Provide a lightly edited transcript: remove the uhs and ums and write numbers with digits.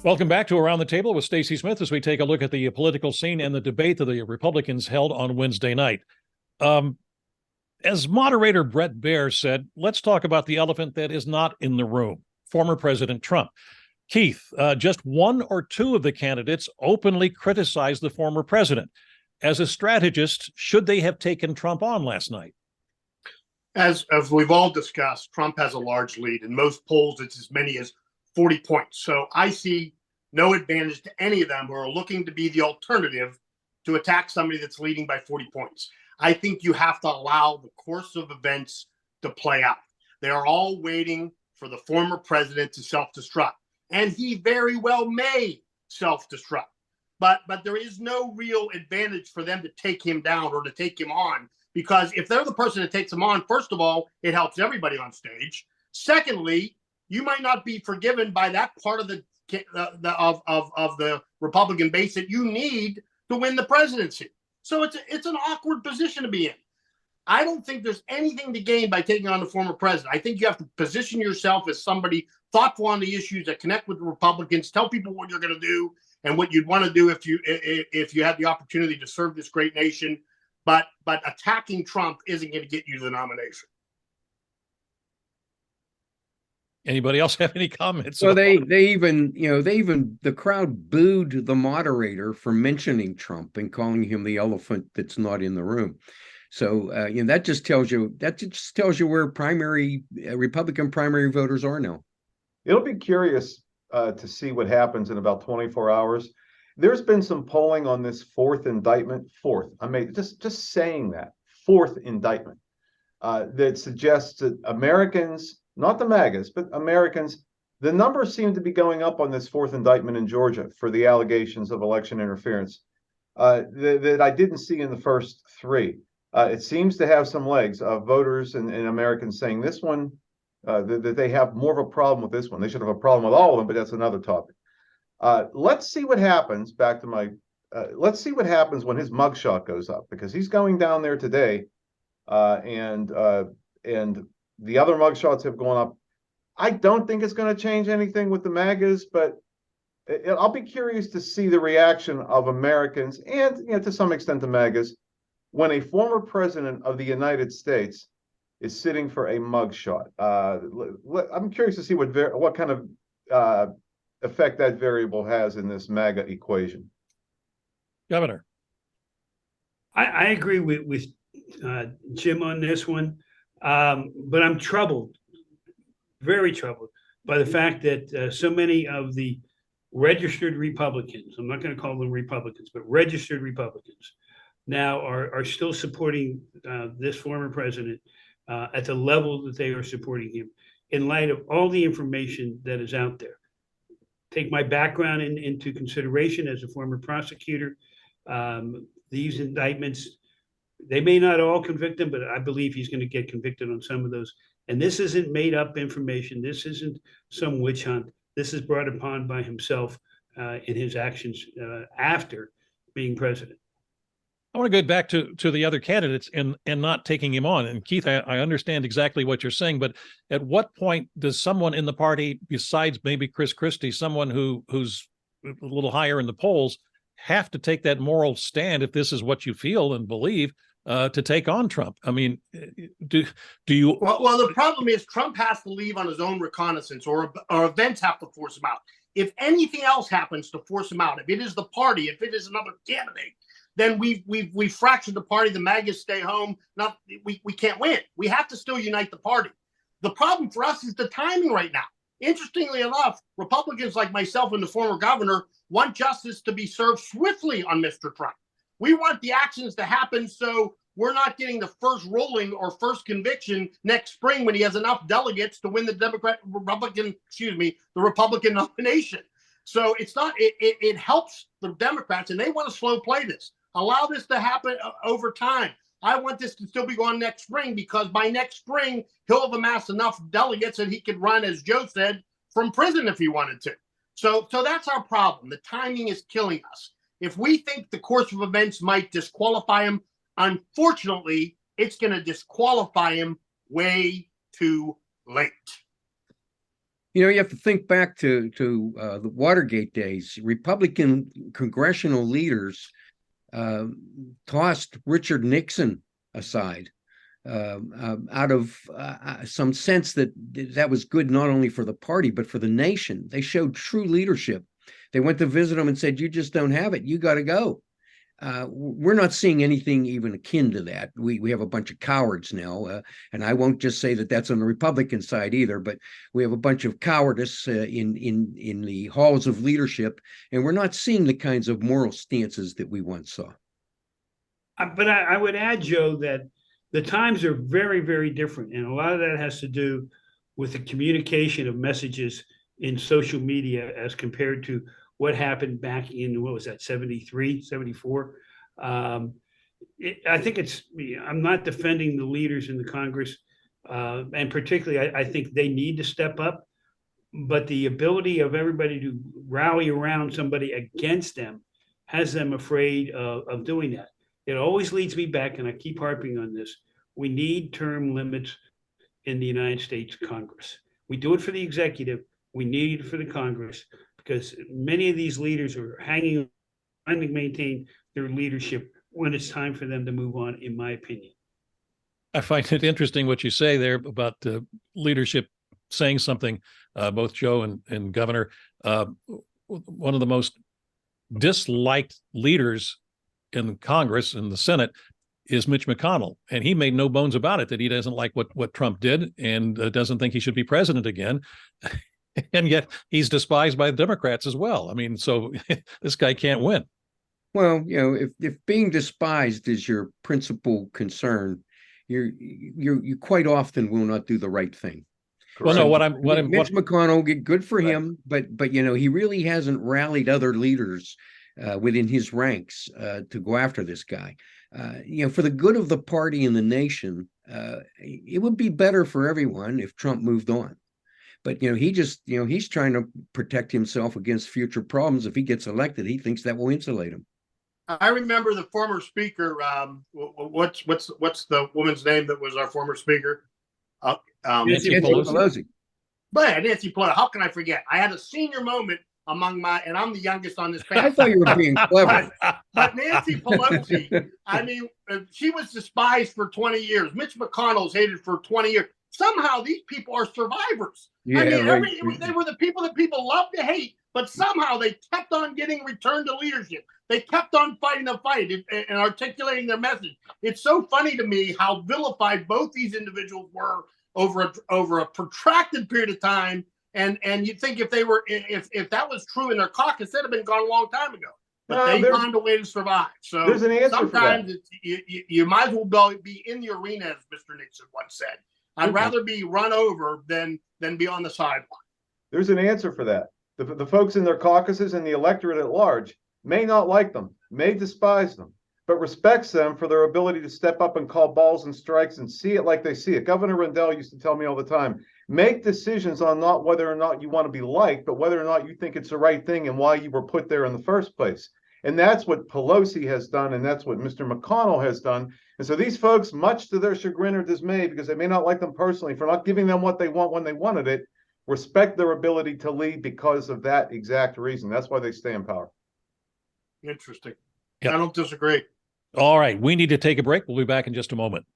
Welcome back to Around the Table with Stacy Smith as we take a look at the political scene and the debate that the Republicans held on Wednesday night. As moderator Brett Baer said, let's talk about the elephant that is not in the room, former President Trump. Keith, just one or two of the candidates openly criticized the former president. As a strategist, should they have taken Trump on last night? As we've all discussed, Trump has a large lead. In most polls, it's as many as 40 points. So I see no advantage to any of them who are looking to be the alternative to attack somebody that's leading by 40 points. I think you have to allow the course of events to play out. They are all waiting for the former president to self-destruct, and he very well may self-destruct. But there is no real advantage for them to take him down or to take him on, because if they're the person that takes him on, first of all, it helps everybody on stage. Secondly, you might not be forgiven by that part of the Republican base that you need to win the presidency. So it's an awkward position to be in. I don't think there's anything to gain by taking on the former president. I think you have to position yourself as somebody thoughtful on the issues that connect with the Republicans, tell people what you're going to do and what you'd want to do if you had the opportunity to serve this great nation. But attacking Trump isn't going to get you the nomination. Anybody else have any comments? So they even the crowd booed the moderator for mentioning Trump and calling him the elephant that's not in the room. So that just tells you where Republican primary voters are now. It'll be curious to see what happens in about 24 hours. There's been some polling on this fourth indictment. Just saying that fourth indictment that suggests that Americans, not the MAGAs, but Americans, the numbers seem to be going up on this fourth indictment in Georgia for the allegations of election interference that I didn't see in the first three. It seems to have some legs of voters and Americans saying this one, that they have more of a problem with this one. They should have a problem with all of them, but that's another topic. Let's see what happens. Let's see what happens when his mugshot goes up, because he's going down there today, and the other mugshots have gone up. I don't think it's going to change anything with the MAGAs, but I'll be curious to see the reaction of Americans and, to some extent, the MAGAs when a former president of the United States is sitting for a mugshot. I'm curious to see what kind of effect that variable has in this MAGA equation. Governor. I agree with Jim on this one. But I'm troubled, very troubled, by the fact that so many of the registered Republicans, I'm not going to call them Republicans, but registered Republicans, now are still supporting this former president at the level that they are supporting him, in light of all the information that is out there. Take my background into consideration as a former prosecutor. These indictments, they may not all convict him, but I believe he's going to get convicted on some of those. And this isn't made up information. This isn't some witch hunt. This is brought upon by himself in his actions after being president. I want to go back to the other candidates and not taking him on. And Keith, I understand exactly what you're saying, but at what point does someone in the party, besides maybe Chris Christie, someone who's a little higher in the polls, have to take that moral stand if this is what you feel and believe to take on Trump? I mean, do you? Well, the problem is Trump has to leave on his own reconnaissance, or events have to force him out. If anything else happens to force him out, if it is the party, if it is another candidate, then we've fractured the party. The MAGAs stay home. We can't win. We have to still unite the party. The problem for us is the timing right now. Interestingly enough, Republicans like myself and the former governor want justice to be served swiftly on Mr. Trump. We want the actions to happen so we're not getting the first ruling or first conviction next spring when he has enough delegates to win the Republican nomination. So it's not. It helps the Democrats, and they want to slow play this. Allow this to happen over time. I want this to still be going next spring, because by next spring, he'll have amassed enough delegates that he could run, as Joe said, from prison if he wanted to. So that's our problem. The timing is killing us. If we think the course of events might disqualify him, unfortunately, it's going to disqualify him way too late. You know, you have to think back to the Watergate days. Republican congressional leaders tossed Richard Nixon aside out of some sense that that was good not only for the party but for the nation. They showed true leadership. They went to visit him and said, "You just don't have it. You got to go." We're not seeing anything even akin to that. We have a bunch of cowards now, and I won't just say that that's on the Republican side either, but we have a bunch of cowardice in the halls of leadership, and we're not seeing the kinds of moral stances that we once saw. But I would add, Joe, that the times are very, very different, and a lot of that has to do with the communication of messages in social media as compared to what happened back in, what was that, 73, 74? I think I'm not defending the leaders in the Congress, and particularly I think they need to step up, but the ability of everybody to rally around somebody against them has them afraid of doing that. It always leads me back, and I keep harping on this, we need term limits in the United States Congress. We do it for the executive, we need it for the Congress, because many of these leaders are trying to maintain their leadership when it's time for them to move on, in my opinion. I find it interesting what you say there about leadership saying something, both Joe and Governor. One of the most disliked leaders in Congress and the Senate is Mitch McConnell. And he made no bones about it, that he doesn't like what Trump did and doesn't think he should be president again. And yet he's despised by the Democrats as well. I mean, so this guy can't win. Well, you know, if being despised is your principal concern, you quite often will not do the right thing. Well, no, Mitch McConnell, good for him, but you know, he really hasn't rallied other leaders within his ranks to go after this guy. You know, for the good of the party and the nation, it would be better for everyone if Trump moved on. But, you know, he's trying to protect himself against future problems. If he gets elected, he thinks that will insulate him. I remember the former speaker. What's the woman's name that was our former speaker? Nancy Pelosi. But Nancy Pelosi. How can I forget? I had a senior moment among and I'm the youngest on this panel. I thought you were being clever. But Nancy Pelosi, I mean, she was despised for 20 years. Mitch McConnell's hated for 20 years. Somehow these people are survivors. Yeah, I mean, right. they were the people that people love to hate, but somehow they kept on getting returned to leadership. They kept on fighting the fight and articulating their message. It's so funny to me how vilified both these individuals were over a protracted period of time. And you'd think if that was true in their caucus, they'd have been gone a long time ago. But they found a way to survive. So there's an answer sometimes you might as well be in the arena, as Mr. Nixon once said. I'd rather be run over than be on the sideline. There's an answer for that. The folks in their caucuses and the electorate at large may not like them, may despise them, but respects them for their ability to step up and call balls and strikes and see it like they see it. Governor Rendell used to tell me all the time, make decisions on not whether or not you want to be liked, but whether or not you think it's the right thing and why you were put there in the first place. And that's what Pelosi has done, and that's what Mr. McConnell has done. And so these folks, much to their chagrin or dismay, because they may not like them personally for not giving them what they want when they wanted it, respect their ability to lead because of that exact reason. That's why they stay in power. Interesting. Yep. I don't disagree. All right. We need to take a break. We'll be back in just a moment.